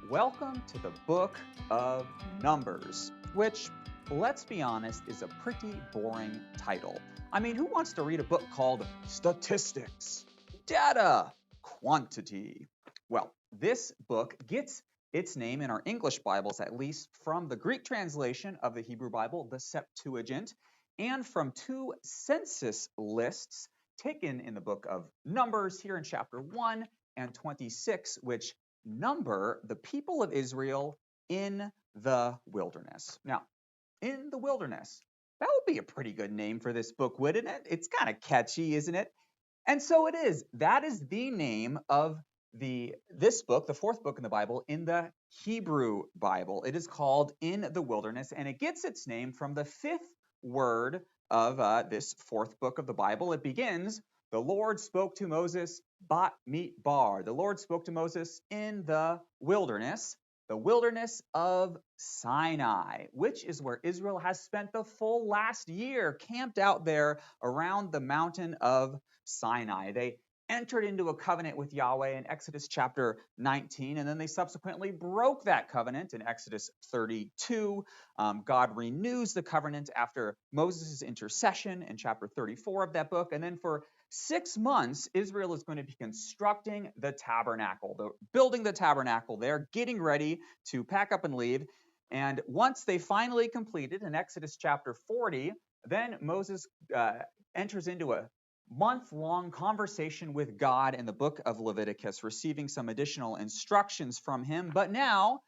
Welcome to the book of Numbers, which, let's be honest, is a pretty boring title. I mean, who wants to read a book called Statistics, Data, Quantity? Well, this book gets its name in our English Bibles, at least, from the Greek translation of the Hebrew Bible, the Septuagint, and from two census lists taken in the book of Numbers here in chapter 1 and 26, which number the people of Israel in the wilderness. Now, in the wilderness, that would be a pretty good name for this book, wouldn't it? It's kind of catchy, isn't it? And so it is. That is the name of this book, the fourth book in the Bible, in the Hebrew Bible. It is called In the Wilderness, and it gets its name from the fifth word of this fourth book of the Bible. It begins, the Lord spoke to Moses, Bat Meet Bar. The Lord spoke to Moses in the wilderness of Sinai, which is where Israel has spent the full last year, camped out there around the mountain of Sinai. They entered into a covenant with Yahweh in Exodus chapter 19, and then they subsequently broke that covenant in Exodus 32. God renews the covenant after Moses' intercession in chapter 34 of that book, and then for 6 months, Israel is going to be constructing the tabernacle, building the tabernacle there, getting ready to pack up and leave. And once they finally completed in Exodus chapter 40, then Moses enters into a month-long conversation with God in the book of Leviticus, receiving some additional instructions from him. But now,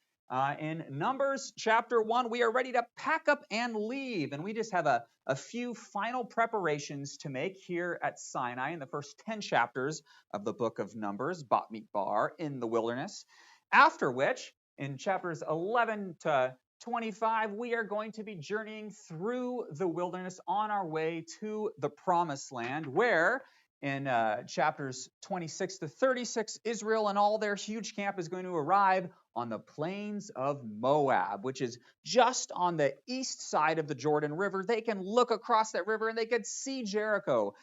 in Numbers chapter 1, we are ready to pack up and leave. And we just have a few final preparations to make here at Sinai in the first 10 chapters of the book of Numbers, Bat Midbar, in the wilderness. After which, in chapters 11 to 25, we are going to be journeying through the wilderness on our way to the promised land, where in chapters 26 to 36, Israel and all their huge camp is going to arrive on the plains of Moab, which is just on the east side of the Jordan River. They can look across that river and they can see Jericho.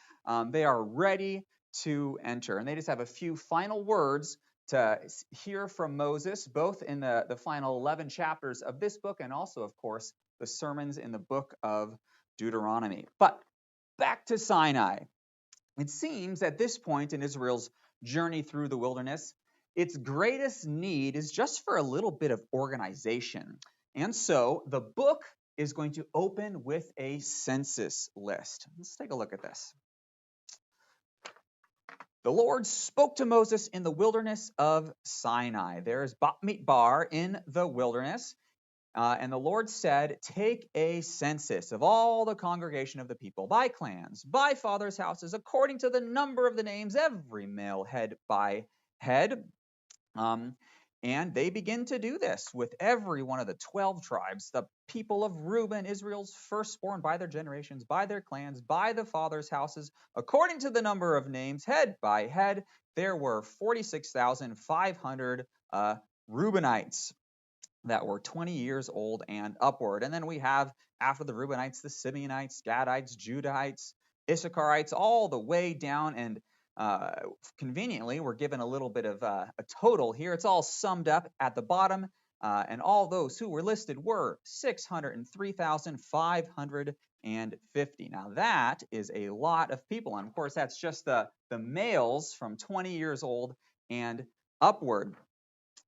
They are ready to enter. And they just have a few final words to hear from Moses, both in the final 11 chapters of this book and also, of course, the sermons in the book of Deuteronomy. But back to Sinai. It seems at this point in Israel's journey through the wilderness, its greatest need is just for a little bit of organization. And so the book is going to open with a census list. Let's take a look at this. The Lord spoke to Moses in the wilderness of Sinai. There is Bat Midbar in the wilderness. And the Lord said, take a census of all the congregation of the people, by clans, by fathers' houses, according to the number of the names, every male head by head. And they begin to do this with every one of the 12 tribes, the people of Reuben, Israel's firstborn, by their generations, by their clans, by the fathers' houses, according to the number of names, head by head. There were 46,500 Reubenites that were 20 years old and upward. And then we have, after the Reubenites, the Simeonites, Gadites, Judahites, Issacharites, all the way down. And conveniently, we're given a little bit of a total here. It's all summed up at the bottom. And all those who were listed were 603,550. Now, that is a lot of people. And of course, that's just the males from 20 years old and upward.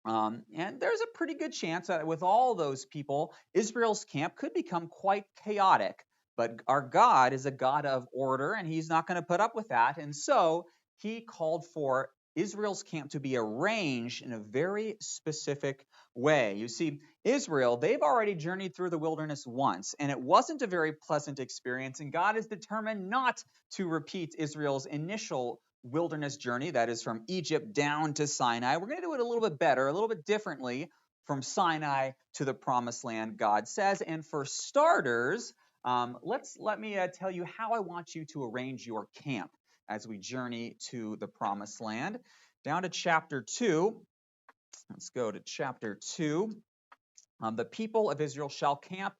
And there's a pretty good chance that with all those people, Israel's camp could become quite chaotic. But our God is a God of order, and he's not going to put up with that. And so he called for Israel's camp to be arranged in a very specific way. You see, Israel, they've already journeyed through the wilderness once, and it wasn't a very pleasant experience. And God is determined not to repeat Israel's initial wilderness journey, that is from Egypt down to Sinai. We're going to do it a little bit better, a little bit differently from Sinai to the promised land, God says. And for starters, let me tell you how I want you to arrange your camp as we journey to the promised land. Down to chapter 2. Let's go to chapter 2. The people of Israel shall camp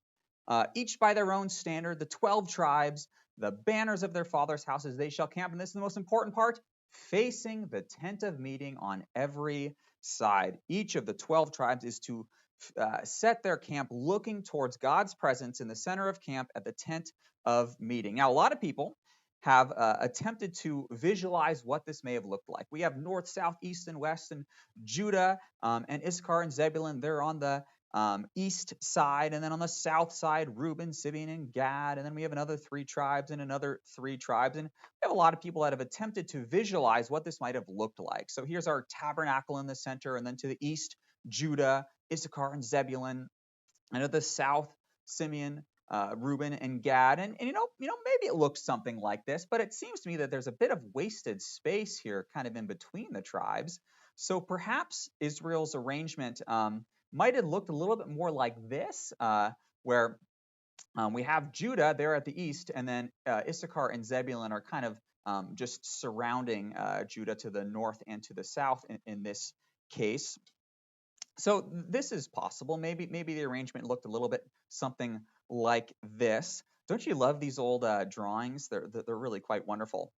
each by their own standard, the 12 tribes, the banners of their fathers' houses, they shall camp. And this is the most important part, facing the tent of meeting on every side. Each of the 12 tribes is to set their camp looking towards God's presence in the center of camp at the tent of meeting. Now, a lot of people have attempted to visualize what this may have looked like. We have north, south, east, and west, and Judah and Issachar and Zebulun, they're on the east side, and then on the south side, Reuben, Simeon, and Gad, and then we have another 3 tribes and another 3 tribes, and we have a lot of people that have attempted to visualize what this might have looked like. So here's our tabernacle in the center, and then to the east, Judah, Issachar, and Zebulun, and to the south, Simeon, Reuben, and Gad, and maybe it looks something like this, but it seems to me that there's a bit of wasted space here, kind of in between the tribes. So perhaps Israel's arrangement might have looked a little bit more like this, where we have Judah there at the east, and then Issachar and Zebulun are kind of just surrounding Judah to the north and to the south in this case. So this is possible. Maybe the arrangement looked a little bit something like this. Don't you love these old drawings? They're really quite wonderful.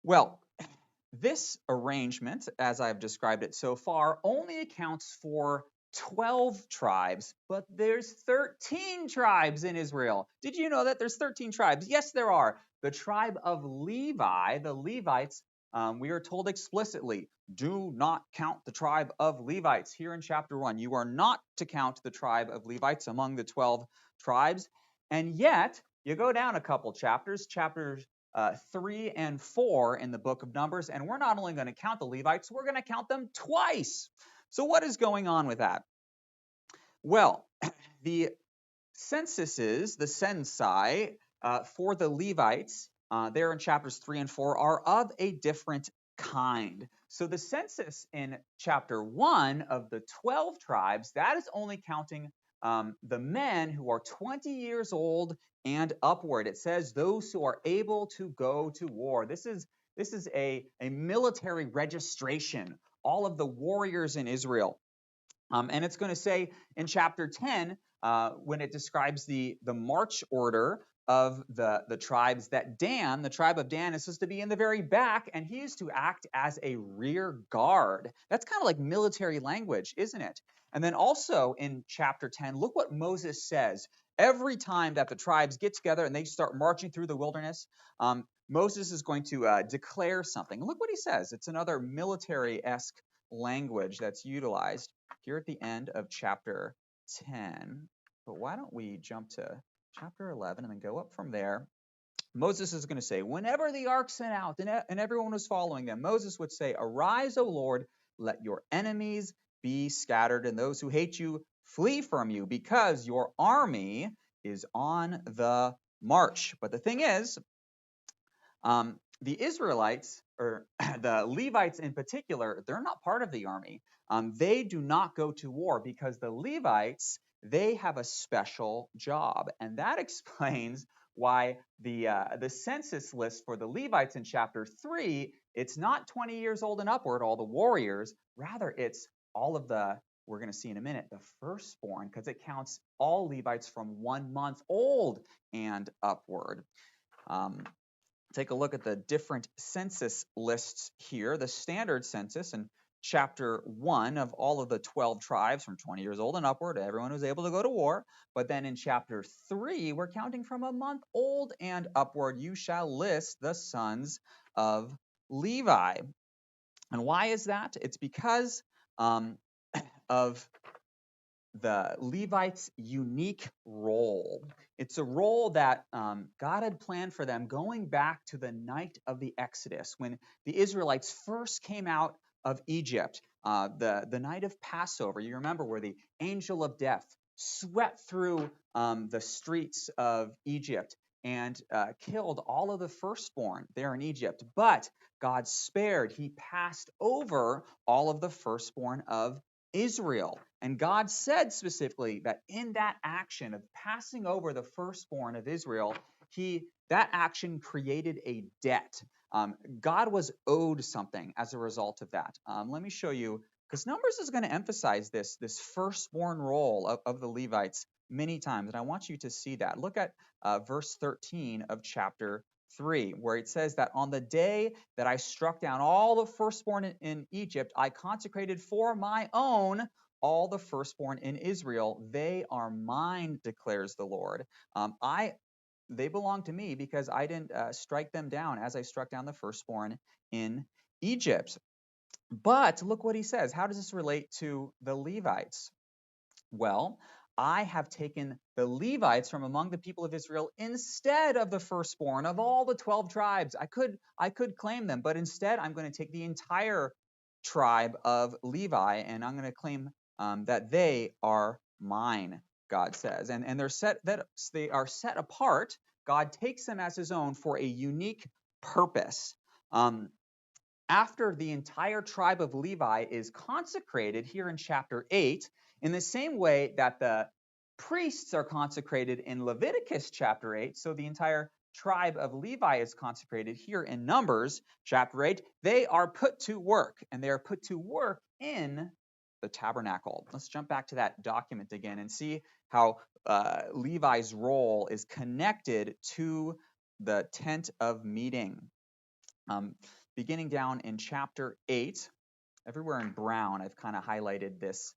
Well, this arrangement, as I've described it so far, only accounts for 12 tribes, but there's 13 tribes in Israel. Did you know that there's 13 tribes? Yes, there are. The tribe of Levi, the Levites, we are told explicitly, do not count the tribe of Levites. Here in chapter 1, you are not to count the tribe of Levites among the 12 tribes. And yet, you go down a couple chapters, chapters 3 and 4 in the book of Numbers, and we're not only going to count the Levites, we're going to count them twice. So what is going on with that? Well, the censuses, the censai for the Levites, there in chapters 3 and 4, are of a different kind. So the census in chapter 1 of the 12 tribes, that is only counting the men who are 20 years old and upward. It says those who are able to go to war. This is a military registration, all of the warriors in Israel. And it's going to say in chapter 10, when it describes the march order of the tribes, that Dan, the tribe of Dan, is supposed to be in the very back, and he is to act as a rear guard. That's kind of like military language, isn't it? And then also in chapter 10, look what Moses says. Every time that the tribes get together and they start marching through the wilderness, Moses is going to declare something. Look what he says. It's another military-esque language that's utilized here at the end of chapter 10. But why don't we jump to chapter 11 and then go up from there? Moses is going to say, whenever the ark sent out and everyone was following them, Moses would say, arise, O Lord, let your enemies be scattered, and those who hate you flee from you, because your army is on the march. But the thing is, the Israelites, or the Levites in particular, they're not part of the army. They do not go to war because the Levites, they have a special job. And that explains why the census list for the Levites in chapter 3, it's not 20 years old and upward, all the warriors. Rather, it's all of the, we're going to see in a minute, the firstborn, because it counts all Levites from 1 month old and upward. Take a look at the different census lists here. The standard census in chapter 1 of all of the 12 tribes from 20 years old and upward, everyone was able to go to war. But then in chapter 3, we're counting from a month old and upward. You shall list the sons of Levi. And why is that? It's because of the Levites' unique role. It's a role that God had planned for them going back to the night of the Exodus, when the Israelites first came out of Egypt, the night of Passover. You remember where the angel of death swept through the streets of Egypt and killed all of the firstborn there in Egypt. But God spared, he passed over all of the firstborn of Israel. And God said specifically that in that action of passing over the firstborn of Israel, that action created a debt. God was owed something as a result of that. Let me show you, because Numbers is going to emphasize this firstborn role of the Levites many times, and I want you to see that. Look at verse 13 of chapter 3, where it says that on the day that I struck down all the firstborn in Egypt, I consecrated for my own all the firstborn in Israel. They are mine, declares the Lord. They belong to me because I didn't strike them down as I struck down the firstborn in Egypt. But look what he says. How does this relate to the Levites? Well, I have taken the Levites from among the people of Israel instead of the firstborn of all the 12 tribes. I could claim them, but instead I'm going to take the entire tribe of Levi and I'm going to claim that they are mine, God says. And they are set apart. God takes them as his own for a unique purpose. After the entire tribe of Levi is consecrated here in chapter 8, in the same way that the priests are consecrated in Leviticus chapter 8, so the entire tribe of Levi is consecrated here in Numbers chapter 8, they are put to work, and they are put to work in the tabernacle. Let's jump back to that document again and see how Levi's role is connected to the tent of meeting. Beginning down in chapter 8, everywhere in brown, I've kind of highlighted this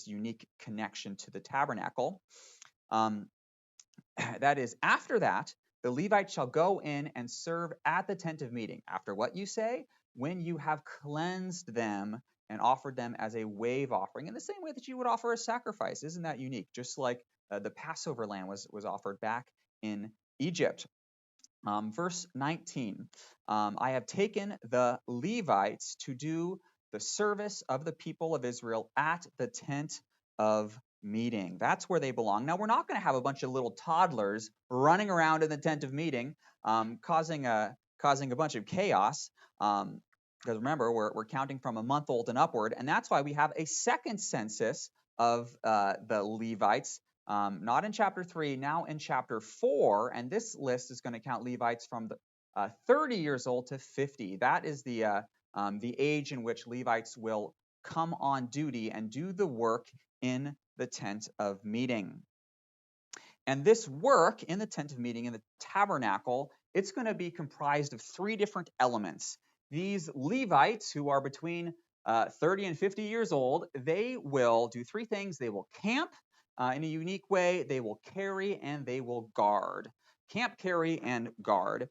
unique connection to the tabernacle. That is, after that, the Levites shall go in and serve at the tent of meeting. After what you say? When you have cleansed them and offered them as a wave offering, in the same way that you would offer a sacrifice. Isn't that unique? Just like the Passover lamb was offered back in Egypt. Verse 19, I have taken the Levites to do the service of the people of Israel at the tent of meeting. That's where they belong. Now, we're not going to have a bunch of little toddlers running around in the tent of meeting, causing a bunch of chaos. Because remember, we're counting from a month old and upward, and that's why we have a second census of the Levites. Not in chapter 3, now in chapter 4, and this list is going to count Levites from the 30 years old to 50. That is the age in which Levites will come on duty and do the work in the tent of meeting. And this work in the tent of meeting, in the tabernacle, it's going to be comprised of 3 different elements. These Levites, who are between 30 and 50 years old, they will do 3 things. They will camp in a unique way, they will carry, and they will guard. Camp, carry, and guard.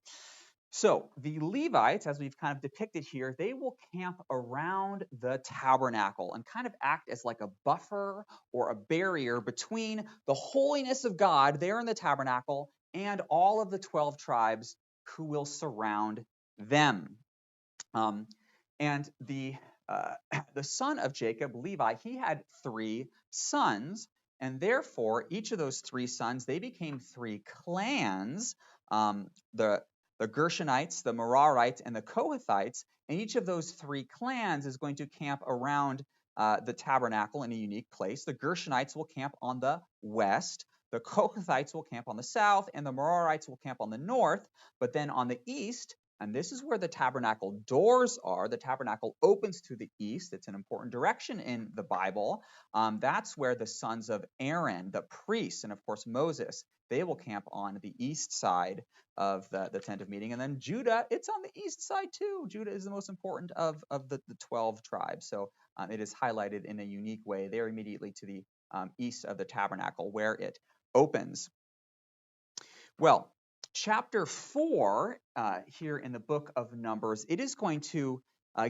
So the Levites, as we've kind of depicted here, they will camp around the tabernacle and kind of act as like a buffer or a barrier between the holiness of God there in the tabernacle and all of the 12 tribes who will surround them. And the son of Jacob, Levi, he had 3 sons, and therefore each of those 3 sons, they became 3 clans. The Gershonites, the Merarites, and the Kohathites, and each of those 3 clans is going to camp around the tabernacle in a unique place. The Gershonites will camp on the west, the Kohathites will camp on the south, and the Merarites will camp on the north. But then on the east, and this is where the tabernacle doors are. The tabernacle opens to the east. It's an important direction in the Bible. That's where the sons of Aaron, the priests, and of course Moses, they will camp on the east side of the tent of meeting. And then Judah, it's on the east side too. Judah is the most important of the 12 tribes. So it is highlighted in a unique way there immediately to the east of the tabernacle where it opens. Well, chapter 4 here in the book of Numbers, it is going to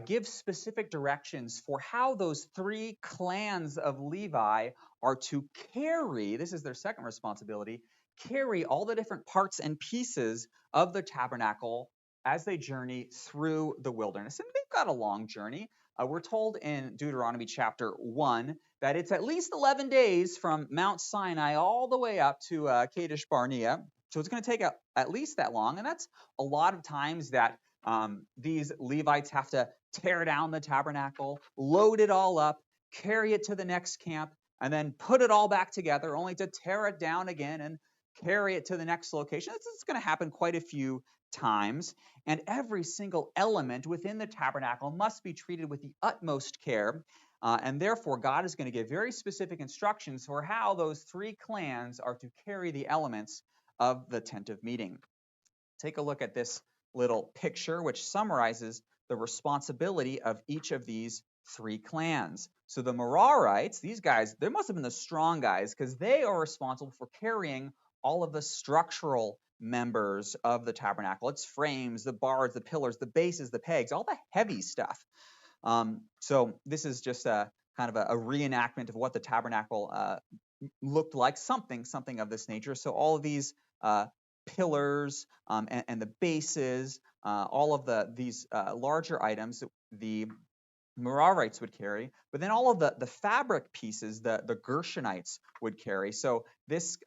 give specific directions for how those 3 clans of Levi are to carry, this is their second responsibility, carry all the different parts and pieces of the tabernacle as they journey through the wilderness. And they've got a long journey. We're told in Deuteronomy chapter 1 that it's at least 11 days from Mount Sinai all the way up to Kadesh Barnea. So it's going to take at least that long. And that's a lot of times that these Levites have to tear down the tabernacle, load it all up, carry it to the next camp, and then put it all back together, only to tear it down again and carry it to the next location. This is going to happen quite a few times. And every single element within the tabernacle must be treated with the utmost care. And therefore, God is going to give very specific instructions for how those 3 clans are to carry the elements of the tent of meeting. Take a look at this little picture, which summarizes the responsibility of each of these three clans. So the Merarites, these guys, they must have been the strong guys because they are responsible for carrying all of the structural members of the tabernacle. Its frames, the bars, the pillars, the bases, the pegs, all the heavy stuff. So this is just a kind of a reenactment of what the tabernacle looked like, something of this nature. So all of these pillars and the bases, all of these larger items, the Merarites would carry, but then all of the fabric pieces, the Gershonites would carry. So this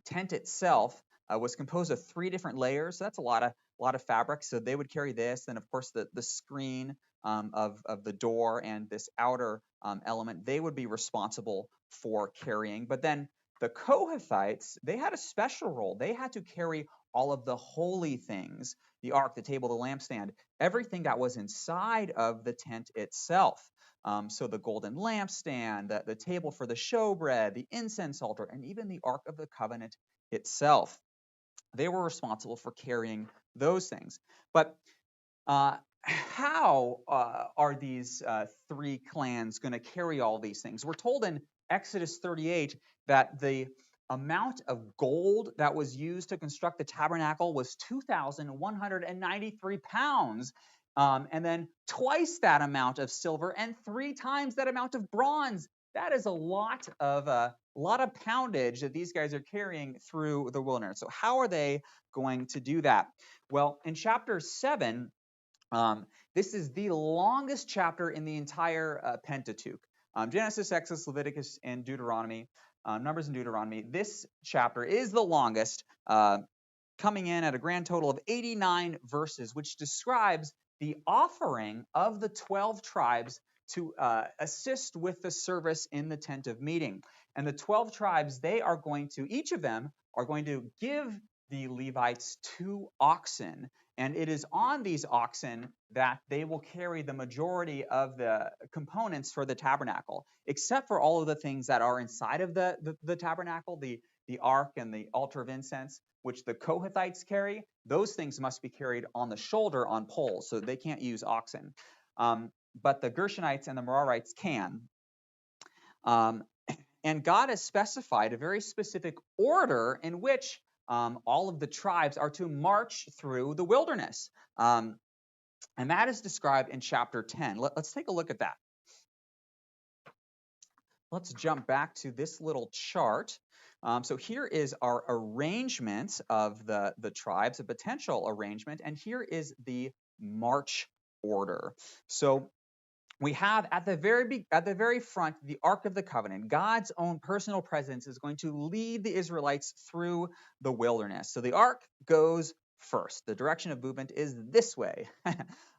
tent itself was composed of 3 different layers. So that's a lot of fabric. So they would carry this, and of course the screen of the door and this outer element they would be responsible for carrying. But then the Kohathites, they had a special role. They had to carry all of the holy things: the ark, the table, the lampstand, everything that was inside of the tent itself. So the golden lampstand, the table for the showbread, the incense altar, and even the Ark of the Covenant itself. They were responsible for carrying those things. But how are these 3 clans going to carry all these things? We're told in Exodus 38 that the amount of gold that was used to construct the tabernacle was 2,193 pounds. And then twice that amount of silver and 3 times that amount of bronze. That is a lot of poundage that these guys are carrying through the wilderness. So how are they going to do that? Well, in chapter 7, this is the longest chapter in the entire Pentateuch. Genesis, Exodus, Leviticus, and Deuteronomy, Numbers and Deuteronomy. This chapter is the longest, coming in at a grand total of 89 verses, which describes the offering of the 12 tribes to assist with the service in the tent of meeting. And the 12 tribes, each of them are going to give the Levites 2 oxen. And it is on these oxen that they will carry the majority of the components for the tabernacle, except for all of the things that are inside of the tabernacle, the ark and the altar of incense, which the Kohathites carry. Those things must be carried on the shoulder on poles, so they can't use oxen. But the Gershonites and the Merarites can. And God has specified a very specific order in which all of the tribes are to march through the wilderness. And that is described in chapter 10. Let's take a look at that. Let's jump back to this little chart. So here is our arrangement of the tribes, a potential arrangement, and here is the march order. So we have at the very front the Ark of the Covenant. God's own personal presence is going to lead the Israelites through the wilderness. So the Ark goes first. The direction of movement is this way.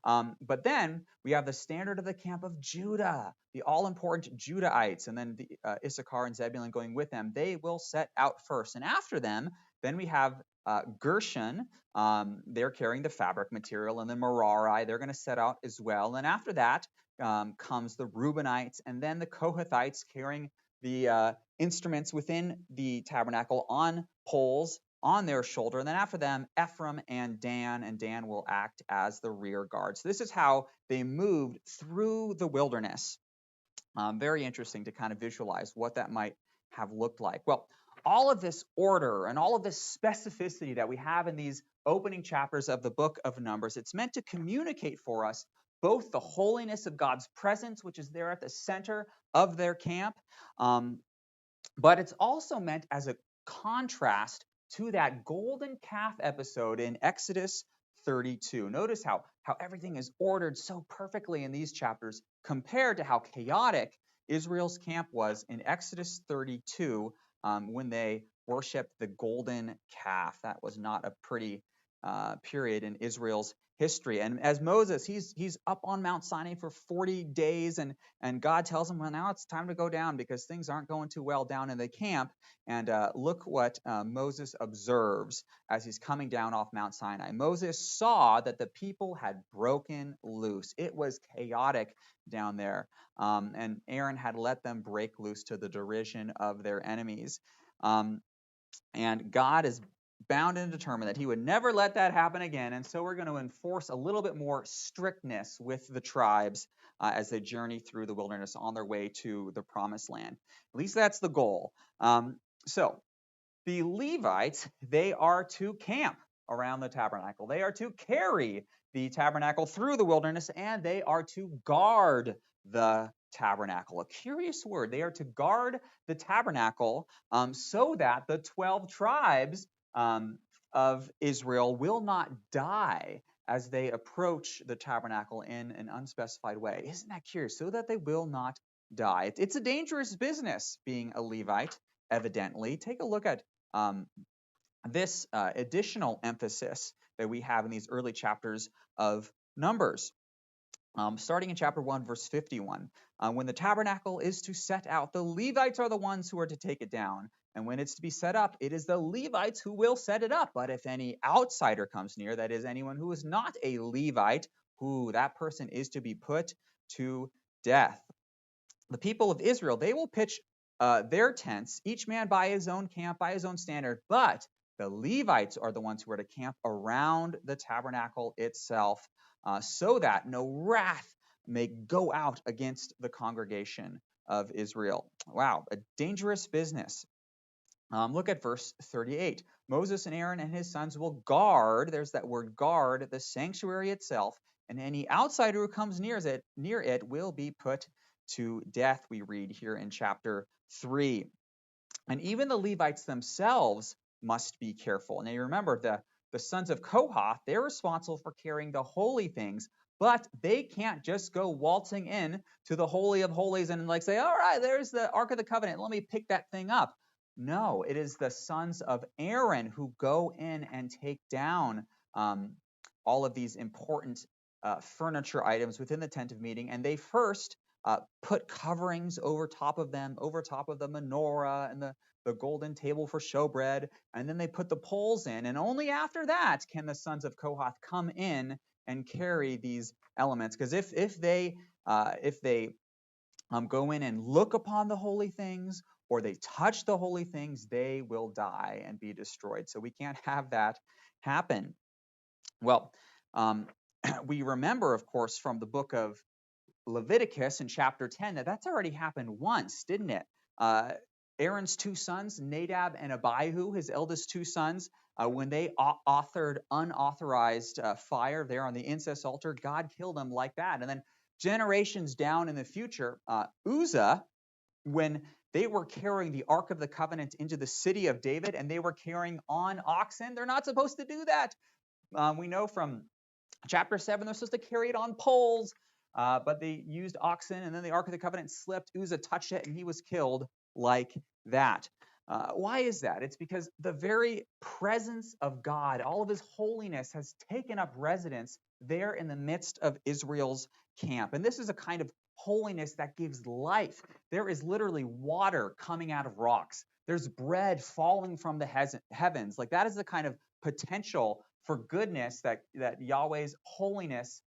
But then we have the standard of the camp of Judah, the all-important Judahites, and then the Issachar and Zebulun going with them. They will set out first. And after them, then we have Gershon. They're carrying the fabric material, and then Merari, they're going to set out as well. And after that comes the Reubenites, and then the Kohathites carrying the instruments within the tabernacle on poles on their shoulder. And then after them, Ephraim and Dan will act as the rear guard. So this is how they moved through the wilderness. Very interesting to kind of visualize what that might have looked like. Well, all of this order and all of this specificity that we have in these opening chapters of the book of Numbers, it's meant to communicate for us both the holiness of God's presence, which is there at the center of their camp, but it's also meant as a contrast to that golden calf episode in Exodus 32. Notice how everything is ordered so perfectly in these chapters compared to how chaotic Israel's camp was in Exodus 32 when they worshiped the golden calf. That was not a pretty period in Israel's history. And as Moses, he's up on Mount Sinai for 40 days, and God tells him, well, now it's time to go down because things aren't going too well down in the camp. And look what Moses observes as he's coming down off Mount Sinai. Moses saw that the people had broken loose. It was chaotic down there, and Aaron had let them break loose to the derision of their enemies. And God is bound and determined that he would never let that happen again. And so we're going to enforce a little bit more strictness with the tribes as they journey through the wilderness on their way to the promised land. At least that's the goal. So the Levites, they are to camp around the tabernacle. They are to carry the tabernacle through the wilderness, and they are to guard the tabernacle. A curious word. They are to guard the tabernacle so that the 12 tribes of Israel will not die as they approach the tabernacle in an unspecified way. Isn't that curious? So that they will not die. It's a dangerous business being a Levite, evidently. Take a look at this additional emphasis that we have in these early chapters of Numbers. Starting in chapter 1, verse 51, when the tabernacle is to set out, the Levites are the ones who are to take it down. And when it's to be set up, it is the Levites who will set it up. But if any outsider comes near, that is, anyone who is not a Levite, that person is to be put to death. The people of Israel, they will pitch their tents, each man by his own camp, by his own standard. But the Levites are the ones who are to camp around the tabernacle itself, so that no wrath may go out against the congregation of Israel. Wow, a dangerous business. Look at verse 38. Moses and Aaron and his sons will guard, there's that word guard, the sanctuary itself, and any outsider who comes near it will be put to death, we read here in chapter 3. And even the Levites themselves must be careful. Now you remember the sons of Kohath, they're responsible for carrying the holy things, but they can't just go waltzing in to the Holy of Holies and like say, all right, there's the Ark of the Covenant, let me pick that thing up. No, it is the sons of Aaron who go in and take down all of these important furniture items within the tent of meeting, and they first put coverings over top of them, over top of the menorah and the golden table for showbread, and then they put the poles in, and only after that can the sons of Kohath come in and carry these elements. Because if they go in and look upon the holy things, or they touch the holy things, they will die and be destroyed. So we can't have that happen. Well, we remember, of course, from the book of Leviticus in chapter 10 that's already happened once, didn't it? Aaron's two sons, Nadab and Abihu, his eldest two sons, when they authored unauthorized fire there on the incense altar, God killed them like that. And then generations down in the future, Uzzah, when they were carrying the Ark of the Covenant into the city of David and they were carrying on oxen, they're not supposed to do that. We know from chapter 7, they're supposed to carry it on poles, but they used oxen, and then the Ark of the Covenant slipped. Uzzah touched it, and he was killed like that. Why is that? It's because the very presence of God, all of his holiness, has taken up residence there in the midst of Israel's camp. And this is a kind of holiness that gives life. There is literally water coming out of rocks. There's bread falling from the heavens. Like that is the kind of potential for goodness that Yahweh's holiness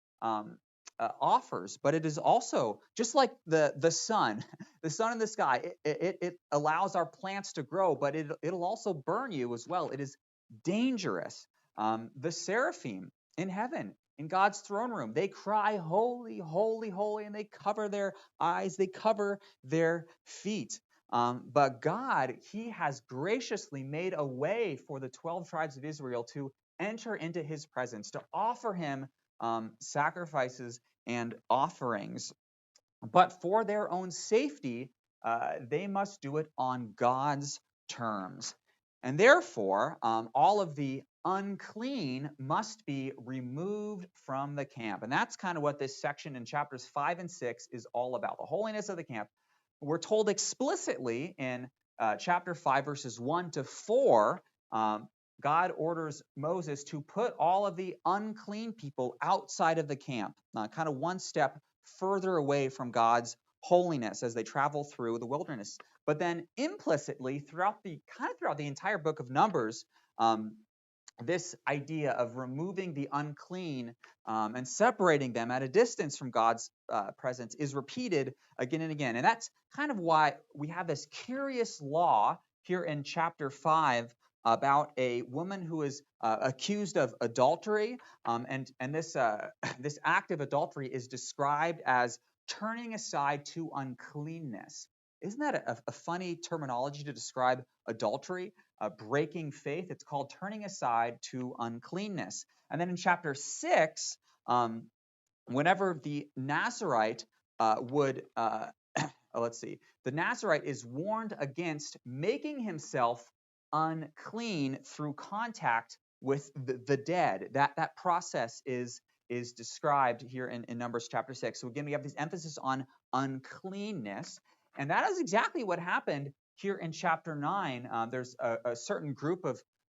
offers. But it is also just like the sun, the sun in the sky. It allows our plants to grow, but it'll also burn you as well. It is dangerous. The seraphim in heaven, in God's throne room, they cry, holy, holy, holy, and they cover their eyes, they cover their feet. But God, he has graciously made a way for the 12 tribes of Israel to enter into his presence, to offer him sacrifices and offerings. But for their own safety, they must do it on God's terms. And therefore, all of the unclean must be removed from the camp. And that's kind of what this section in chapters 5 and 6 is all about, the holiness of the camp. We're told explicitly in chapter 5, verses 1 to 4, God orders Moses to put all of the unclean people outside of the camp, kind of one step further away from God's holiness as they travel through the wilderness. But then implicitly throughout the entire book of Numbers, this idea of removing the unclean and separating them at a distance from God's presence is repeated again and again. And that's kind of why we have this curious law here in chapter 5 about a woman who is accused of adultery, and this this act of adultery is described as turning aside to uncleanness. Isn't that a funny terminology to describe adultery, breaking faith? It's called turning aside to uncleanness. And then in chapter 6, whenever the Nazarite would let's see. The Nazarite is warned against making himself unclean through contact with the dead. That process is described here in Numbers chapter 6. So again, we have this emphasis on uncleanness, and that is exactly what happened here in chapter 9. There's a certain group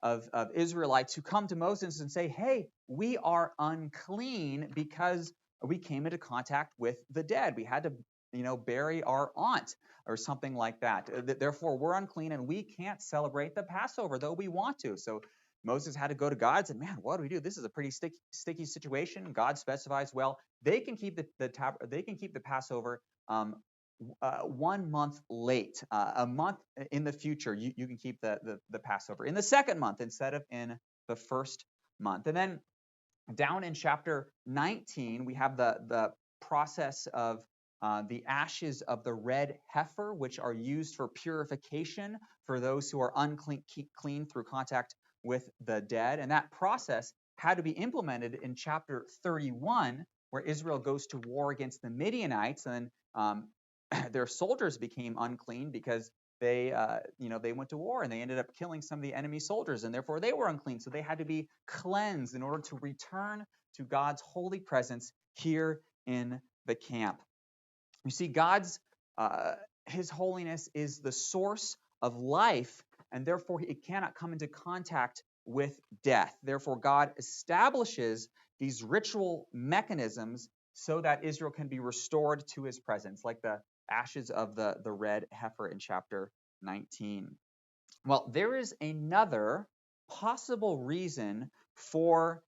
of Israelites who come to Moses and say, "Hey, we are unclean because we came into contact with the dead. We had to bury our aunt," or something like that. Therefore, we're unclean and we can't celebrate the Passover, though we want to. So Moses had to go to God and said, "Man, what do we do? This is a pretty sticky situation." God specifies, well, they can keep the Passover 1 month late, a month in the future. You can keep the Passover in the second month instead of in the first month. And then down in chapter 19, we have the process of the ashes of the red heifer, which are used for purification for those who are clean through contact with the dead. And that process had to be implemented in chapter 31, where Israel goes to war against the Midianites, and their soldiers became unclean because they went to war and they ended up killing some of the enemy soldiers, and therefore they were unclean. So they had to be cleansed in order to return to God's holy presence here in the camp. You see, His holiness is the source of life, and therefore it cannot come into contact with death. Therefore, God establishes these ritual mechanisms so that Israel can be restored to his presence, like the ashes of the red heifer in chapter 19. Well, there is another possible reason for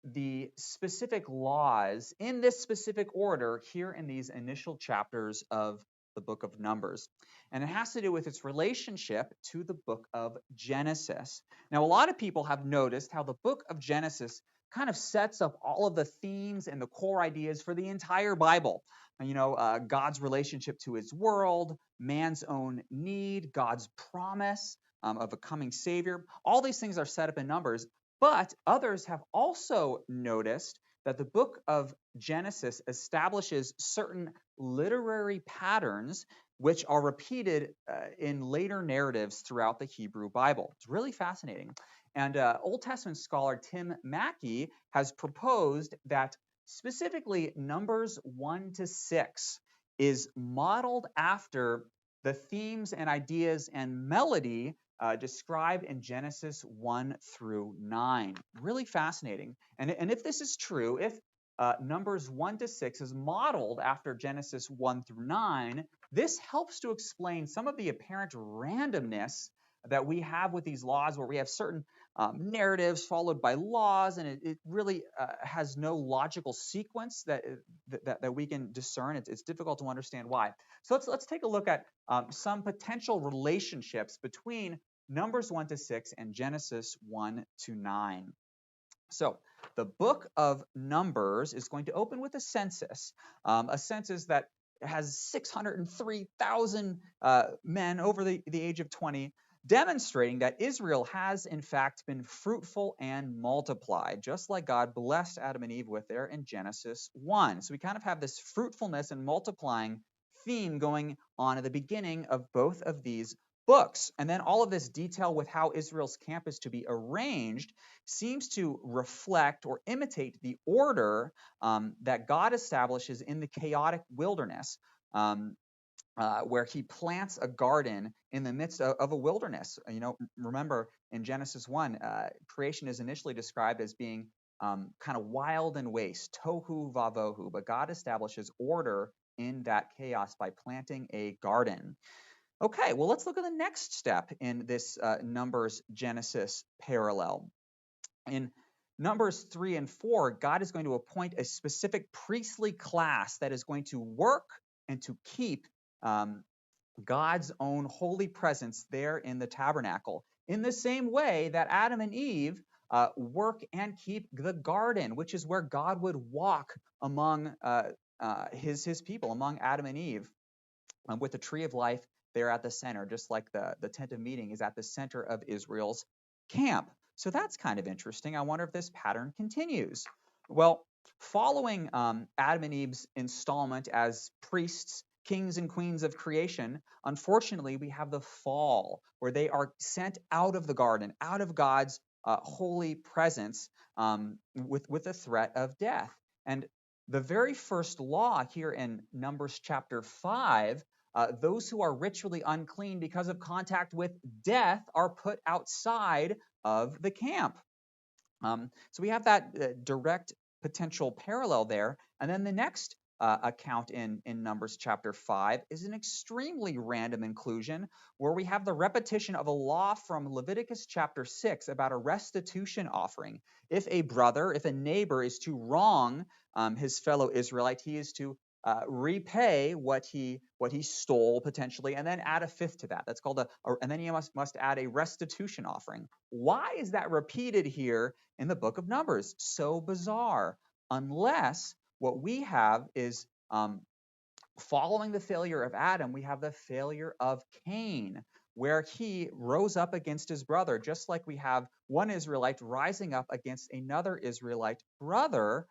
the specific laws in this specific order here in these initial chapters of the book of Numbers. And it has to do with its relationship to the book of Genesis. Now, a lot of people have noticed how the book of Genesis kind of sets up all of the themes and the core ideas for the entire Bible. God's relationship to his world, man's own need, God's promise of a coming Savior. All these things are set up in Numbers, but others have also noticed that the book of Genesis establishes certain literary patterns which are repeated in later narratives throughout the Hebrew Bible. It's really fascinating. And Old Testament scholar Tim Mackey has proposed that specifically Numbers 1 to 6 is modeled after the themes and ideas and melody described in Genesis 1 through 9. Really fascinating. And if this is true, if Numbers 1 to 6 is modeled after Genesis 1 through 9, this helps to explain some of the apparent randomness that we have with these laws, where we have certain narratives followed by laws, and it really has no logical sequence that we can discern. It's difficult to understand why. So let's take a look at some potential relationships between Numbers 1 to 6 and Genesis 1 to 9. So the book of Numbers is going to open with a census that has 603,000 men over the age of 20, demonstrating that Israel has in fact been fruitful and multiplied, just like God blessed Adam and Eve with there in Genesis 1. So we kind of have this fruitfulness and multiplying theme going on at the beginning of both of these books. And then all of this detail with how Israel's camp is to be arranged seems to reflect or imitate the order that God establishes in the chaotic wilderness, where he plants a garden in the midst of a wilderness. Remember in Genesis 1, creation is initially described as being kind of wild and waste, tohu vavohu, but God establishes order in that chaos by planting a garden. Okay, well, let's look at the next step in this Numbers Genesis parallel. In Numbers 3 and 4, God is going to appoint a specific priestly class that is going to work and to keep God's own holy presence there in the tabernacle. in the same way that Adam and Eve work and keep the garden, which is where God would walk among his people, among Adam and Eve, with the tree of life there at the center, just like the tent of meeting is at the center of Israel's camp. So that's kind of interesting. I wonder if this pattern continues. Well, following Adam and Eve's installment as priests, kings and queens of creation, unfortunately, we have the fall, where they are sent out of the garden, out of God's holy presence, with the threat of death. And the very first law here in Numbers chapter 5, those who are ritually unclean because of contact with death are put outside of the camp. So we have that direct potential parallel there. And then the next account in Numbers chapter 5 is an extremely random inclusion where we have the repetition of a law from Leviticus chapter 6 about a restitution offering. If a neighbor is to wrong his fellow Israelite, he is to repay what he stole potentially, and then add a fifth to that. That's called and then he must add a restitution offering. Why is that repeated here in the book of Numbers? So bizarre. Unless what we have is following the failure of Adam, we have the failure of Cain, where he rose up against his brother, just like we have one Israelite rising up against another Israelite brother.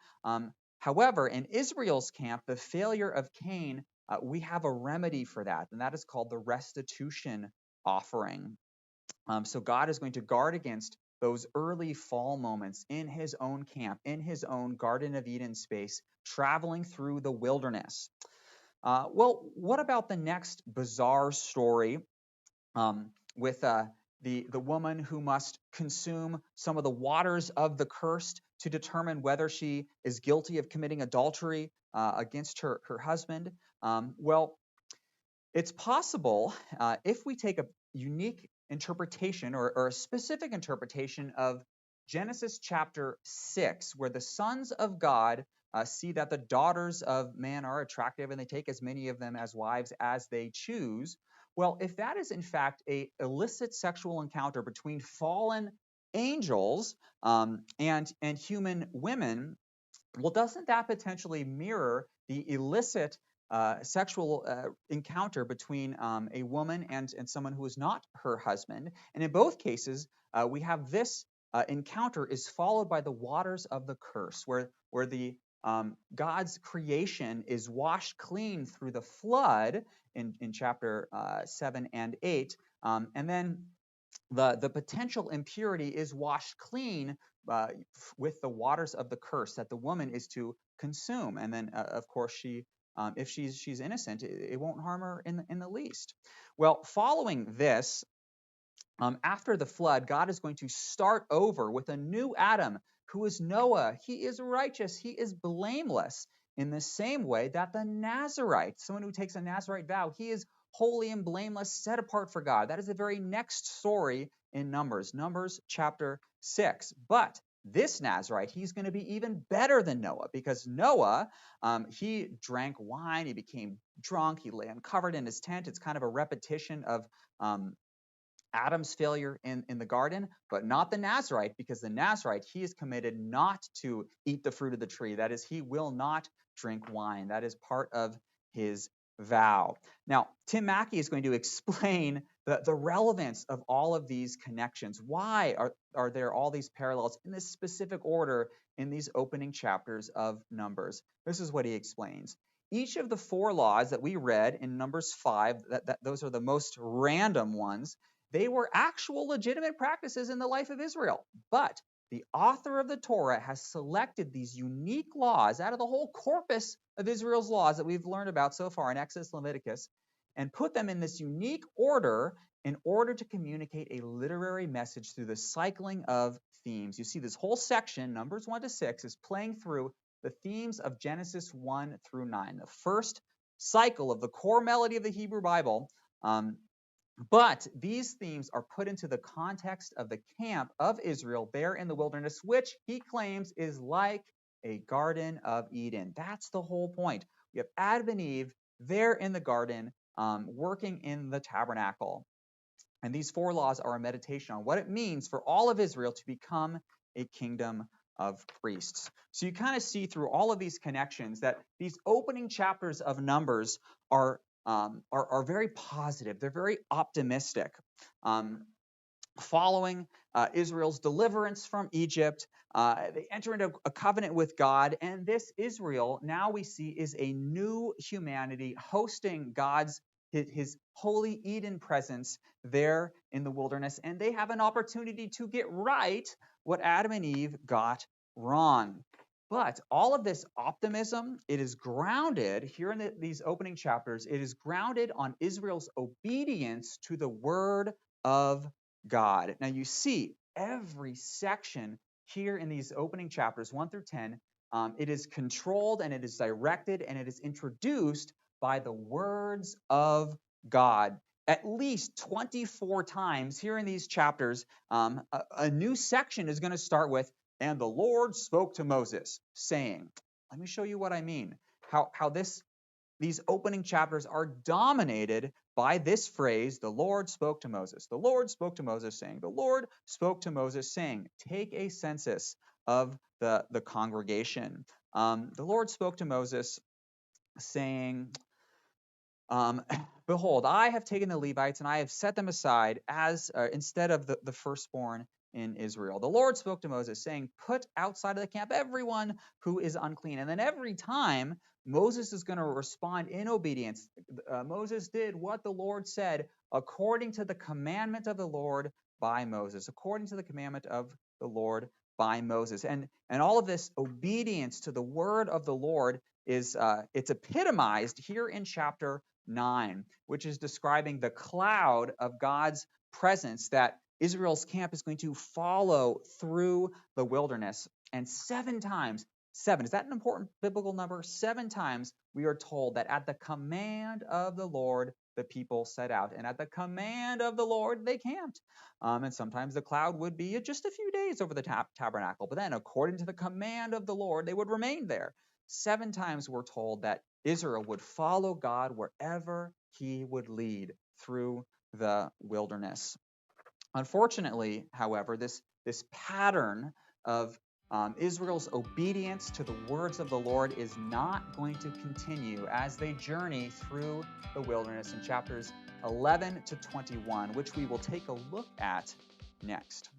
However, in Israel's camp, the failure of Cain, we have a remedy for that, and that is called the restitution offering. So God is going to guard against those early fall moments in his own camp, in his own Garden of Eden space, traveling through the wilderness. Well, what about the next bizarre story with the woman who must consume some of the waters of the cursed to determine whether she is guilty of committing adultery against her husband? Well, it's possible if we take a unique interpretation or a specific interpretation of Genesis chapter 6, where the sons of God see that the daughters of man are attractive and they take as many of them as wives as they choose. Well, if that is in fact a illicit sexual encounter between fallen angels and human women, well, doesn't that potentially mirror the illicit sexual encounter between a woman and someone who is not her husband? And in both cases, we have this encounter is followed by the waters of the curse, where the God's creation is washed clean through the flood in chapter 7 and 8, and then the potential impurity is washed clean with the waters of the curse that the woman is to consume. And then, of course, if she's innocent, it won't harm her in the least. Well, following this, after the flood, God is going to start over with a new Adam, who is Noah. He is righteous. He is blameless in the same way that the Nazarite, someone who takes a Nazarite vow, he is holy and blameless, set apart for God. That is the very next story in Numbers chapter 6. But this Nazarite, he's going to be even better than Noah, because Noah, he drank wine, he became drunk, he lay uncovered in his tent. It's kind of a repetition of Adam's failure in the garden, but not the Nazarite, because the Nazarite, he is committed not to eat the fruit of the tree. That is, he will not drink wine. That is part of his vow. Now, Tim Mackey is going to explain the relevance of all of these connections. Why are there all these parallels in this specific order in these opening chapters of Numbers? This is what he explains. Each of the 4 laws that we read in Numbers 5, those are the most random ones, they were actual legitimate practices in the life of Israel. But the author of the Torah has selected these unique laws out of the whole corpus of Israel's laws that we've learned about so far in Exodus, Leviticus, and put them in this unique order in order to communicate a literary message through the cycling of themes. You see, this whole section, Numbers 1 to 6, is playing through the themes of Genesis 1 through 9, the first cycle of the core melody of the Hebrew Bible. But these themes are put into the context of the camp of Israel there in the wilderness, which he claims is like a Garden of Eden. That's the whole point. We have Adam and Eve there in the garden, working in the tabernacle. And these 4 laws are a meditation on what it means for all of Israel to become a kingdom of priests. So you kind of see through all of these connections that these opening chapters of Numbers are very positive. They're very optimistic. Following Israel's deliverance from Egypt, they enter into a covenant with God, and this Israel, now we see, is a new humanity hosting his holy Eden presence there in the wilderness, and they have an opportunity to get right what Adam and Eve got wrong. But all of this optimism, it is grounded here in these opening chapters, it is grounded on Israel's obedience to the word of God. Now you see every section here in these opening chapters 1 through 10, it is controlled and it is directed and it is introduced by the words of God. At least 24 times here in these chapters, a new section is going to start with, and the Lord spoke to Moses, saying, let me show you what I mean. How these opening chapters are dominated by this phrase, the Lord spoke to Moses. The Lord spoke to Moses, saying, the Lord spoke to Moses, saying, take a census of the congregation. The Lord spoke to Moses, saying, behold, I have taken the Levites and I have set them aside as instead of the firstborn in Israel. The Lord spoke to Moses, saying, put outside of the camp everyone who is unclean. And then every time Moses is going to respond in obedience. Moses did what the Lord said according to the commandment of the Lord by Moses, according to the commandment of the Lord by Moses. And all of this obedience to the word of the Lord is it's epitomized here in chapter 9, which is describing the cloud of God's presence that Israel's camp is going to follow through the wilderness. And 7 times, 7, is that an important biblical number? 7 times we are told that at the command of the Lord, the people set out. And at the command of the Lord, they camped. And sometimes the cloud would be just a few days over the tabernacle. But then according to the command of the Lord, they would remain there. 7 times we're told that Israel would follow God wherever he would lead through the wilderness. Unfortunately, however, this pattern of Israel's obedience to the words of the Lord is not going to continue as they journey through the wilderness in chapters 11 to 21, which we will take a look at next.